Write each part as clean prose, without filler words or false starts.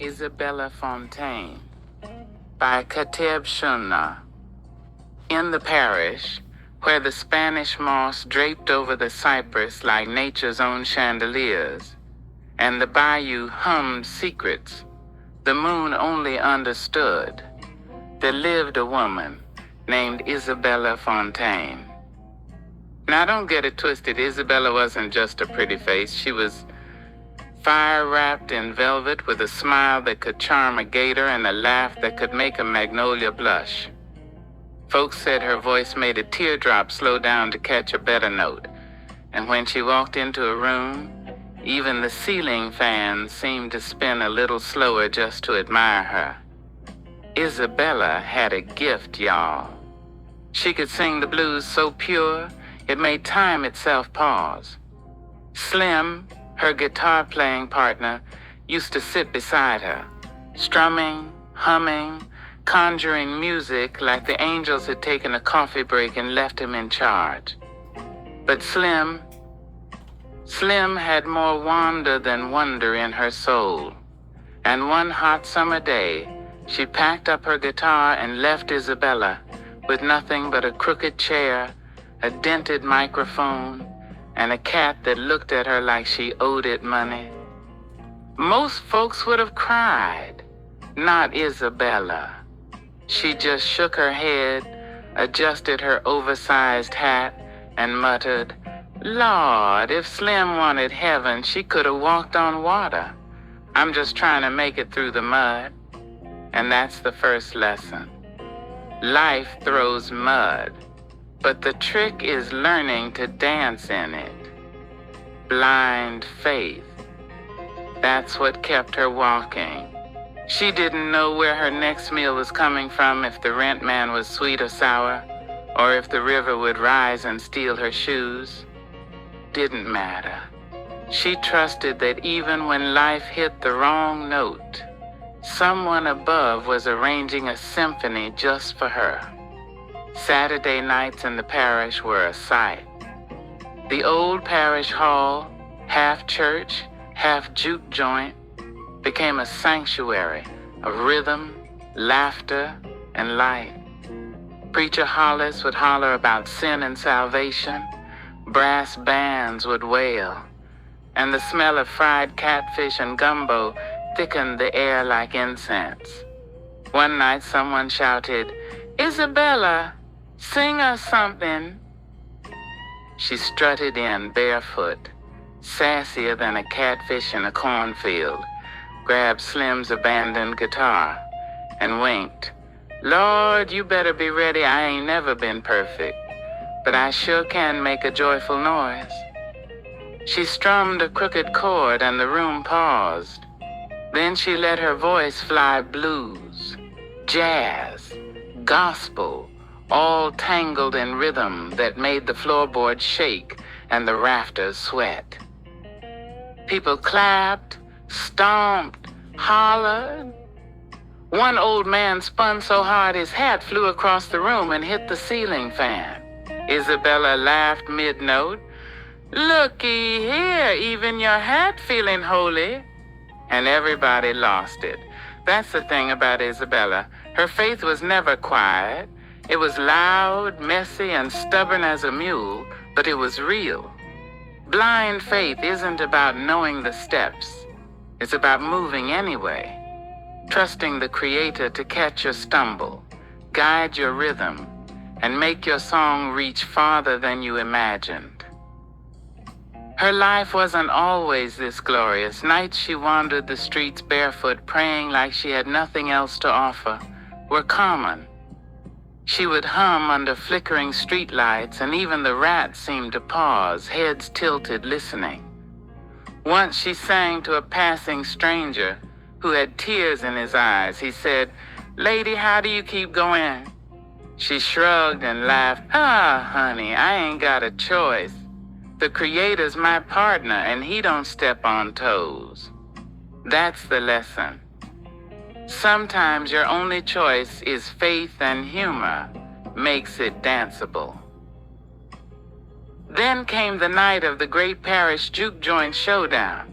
Isabella Fontaine by Kateb Shunnar. In the parish, where the Spanish moss draped over the cypress like nature's own chandeliers, and the bayou hummed secrets the moon only understood, there lived a woman named Isabella Fontaine. Now don't get it twisted, Isabella wasn't just a pretty face. She was fire-wrapped in velvet with a smile that could charm a gator and a laugh that could make a magnolia blush. Folks said her voice made a teardrop slow down to catch a better note, and when she walked into a room, even the ceiling fans seemed to spin a little slower just to admire her. Isabella had a gift, y'all. She could sing the blues so pure, it made time itself pause. Slim, her guitar-playing partner, used to sit beside her, strumming, humming, conjuring music like the angels had taken a coffee break and left him in charge. But Slim had more wonder than wonder in her soul. And one hot summer day, she packed up her guitar and left Isabella with nothing but a crooked chair, a dented microphone, and a cat that looked at her like she owed it money. Most folks would have cried, not Isabella. She just shook her head, adjusted her oversized hat, and muttered, "Lord, if Slim wanted heaven, she could have walked on water. I'm just trying to make it through the mud." And that's the first lesson. Life throws mud, but the trick is learning to dance in it. Blind faith. That's what kept her walking. She didn't know where her next meal was coming from, if the rent man was sweet or sour, or if the river would rise and steal her shoes. Didn't matter. She trusted that even when life hit the wrong note, someone above was arranging a symphony just for her. Saturday nights in the parish were a sight. The old parish hall, half church, half juke joint, became a sanctuary of rhythm, laughter, and light. Preacher Hollis would holler about sin and salvation, brass bands would wail, and the smell of fried catfish and gumbo thickened the air like incense. One night someone shouted, "Isabella, sing us something." She strutted in barefoot, sassier than a catfish in a cornfield, grabbed Slim's abandoned guitar, and winked. "Lord, you better be ready. I ain't never been perfect, but I sure can make a joyful noise." She strummed a crooked chord and the room paused. Then she let her voice fly blues, jazz, gospel, all tangled in rhythm that made the floorboards shake and the rafters sweat. People clapped, stomped, hollered. One old man spun so hard his hat flew across the room and hit the ceiling fan. Isabella laughed mid-note. "Looky here, even your hat feeling holy." And everybody lost it. That's the thing about Isabella. Her faith was never quiet. It was loud, messy, and stubborn as a mule, but it was real. Blind faith isn't about knowing the steps. It's about moving anyway, trusting the Creator to catch your stumble, guide your rhythm, and make your song reach farther than you imagined. Her life wasn't always this glorious. Nights she wandered the streets barefoot, praying like she had nothing else to offer, were common. She would hum under flickering streetlights, and even the rats seemed to pause, heads tilted, listening. Once she sang to a passing stranger who had tears in his eyes. He said, "Lady, how do you keep going?" She shrugged and laughed. "Ah, honey, I ain't got a choice. The Creator's my partner, and he don't step on toes." That's the lesson. Sometimes your only choice is faith, and humor makes it danceable. Then came the night of the great Parish juke joint showdown.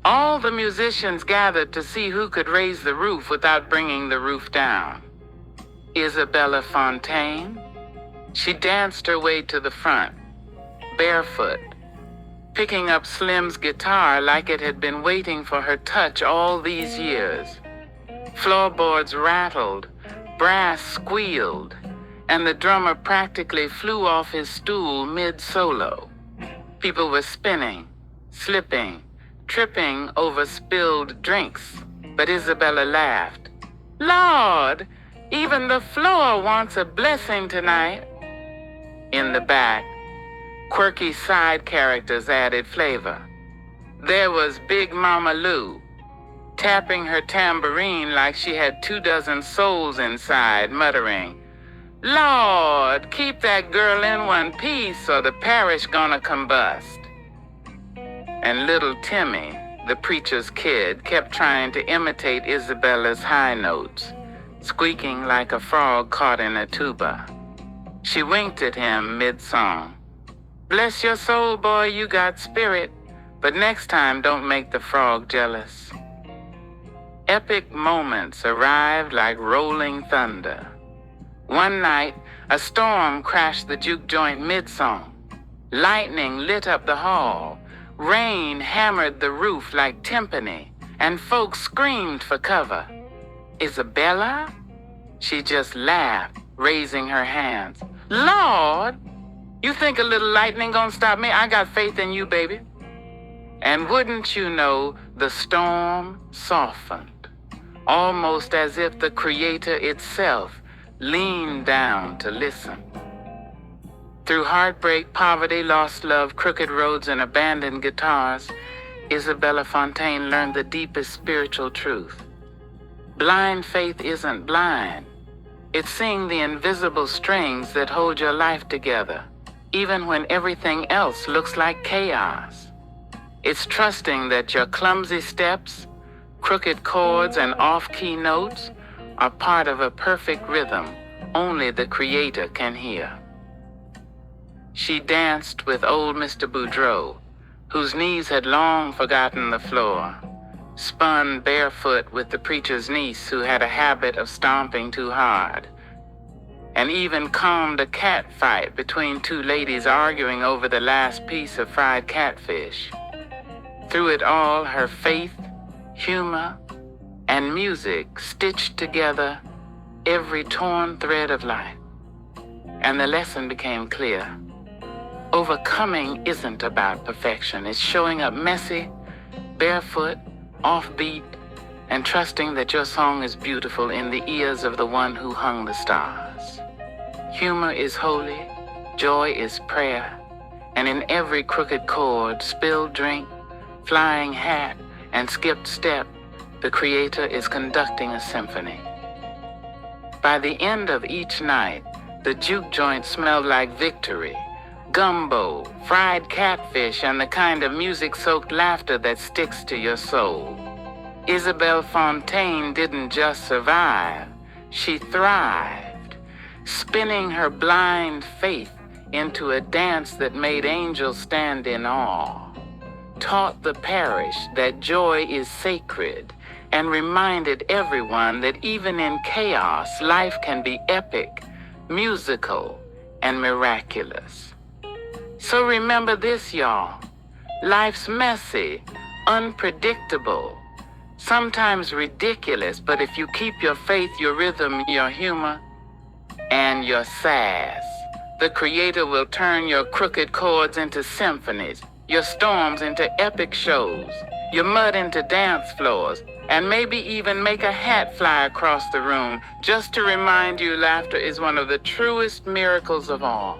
All the musicians gathered to see who could raise the roof without bringing the roof down. Isabella Fontaine, she danced her way to the front, barefoot, picking up Slim's guitar like it had been waiting for her touch all these years. Floorboards rattled, brass squealed, and the drummer practically flew off his stool mid-solo. People were spinning, slipping, tripping over spilled drinks, but Isabella laughed. "Lord, even the floor wants a blessing tonight." In the back, quirky side characters added flavor. There was Big Mama Lou, tapping her tambourine like she had 24 souls inside, muttering, "Lord, keep that girl in one piece or the parish gonna combust." And little Timmy, the preacher's kid, kept trying to imitate Isabella's high notes, squeaking like a frog caught in a tuba. She winked at him mid-song. "Bless your soul, boy, you got spirit, but next time don't make the frog jealous." Epic moments arrived like rolling thunder. One night, a storm crashed the juke joint mid-song. Lightning lit up the hall. Rain hammered the roof like timpani, and folks screamed for cover. "Isabella?" She just laughed, raising her hands. "Lord, you think a little lightning gonna stop me? I got faith in you, baby." And wouldn't you know, the storm softened, almost as if the Creator itself leaned down to listen. Through heartbreak, poverty, lost love, crooked roads, and abandoned guitars, Isabella Fontaine learned the deepest spiritual truth. Blind faith isn't blind. It's seeing the invisible strings that hold your life together, even when everything else looks like chaos. It's trusting that your clumsy steps, crooked chords, and off-key notes are part of a perfect rhythm only the Creator can hear. She danced with old Mr. Boudreau, whose knees had long forgotten the floor, spun barefoot with the preacher's niece who had a habit of stomping too hard, and even calmed a cat fight between two ladies arguing over the last piece of fried catfish. Through it all, her faith, humor, and music stitched together every torn thread of life. And the lesson became clear. Overcoming isn't about perfection. It's showing up messy, barefoot, offbeat, and trusting that your song is beautiful in the ears of the one who hung the stars. Humor is holy, joy is prayer, and in every crooked chord, spilled drink, flying hat, and skipped step, the Creator is conducting a symphony. By the end of each night, the juke joint smelled like victory, gumbo, fried catfish, and the kind of music-soaked laughter that sticks to your soul. Isabella Fontaine didn't just survive, she thrived, spinning her blind faith into a dance that made angels stand in awe, taught the parish that joy is sacred, and reminded everyone that even in chaos, life can be epic, musical, and miraculous. So remember this, y'all. Life's messy, unpredictable, sometimes ridiculous, but if you keep your faith, your rhythm, your humor, and your sass, the Creator will turn your crooked chords into symphonies, your storms into epic shows, your mud into dance floors, and maybe even make a hat fly across the room just to remind you laughter is one of the truest miracles of all.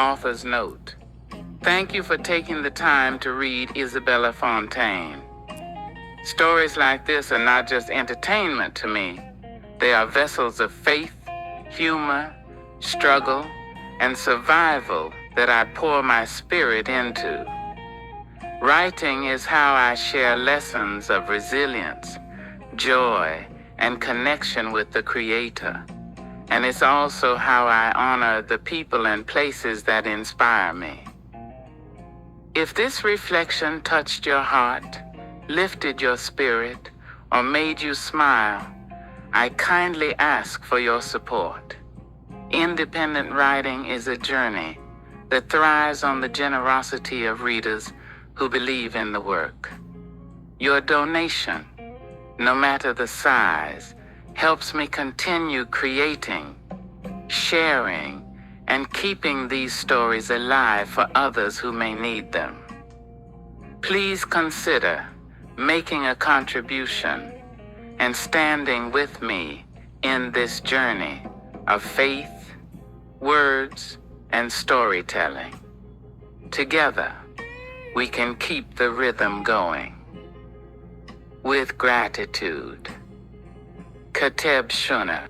Author's note. Thank you for taking the time to read Isabella Fontaine. Stories like this are not just entertainment to me. They are vessels of faith, humor, struggle, and survival that I pour my spirit into. Writing is how I share lessons of resilience, joy, and connection with the Creator. And it's also how I honor the people and places that inspire me. If this reflection touched your heart, lifted your spirit, or made you smile, I kindly ask for your support. Independent writing is a journey that thrives on the generosity of readers who believe in the work. Your donation, no matter the size, helps me continue creating, sharing, and keeping these stories alive for others who may need them. Please consider making a contribution and standing with me in this journey of faith, words, and storytelling. Together, we can keep the rhythm going. With gratitude, Kateb Shunnar.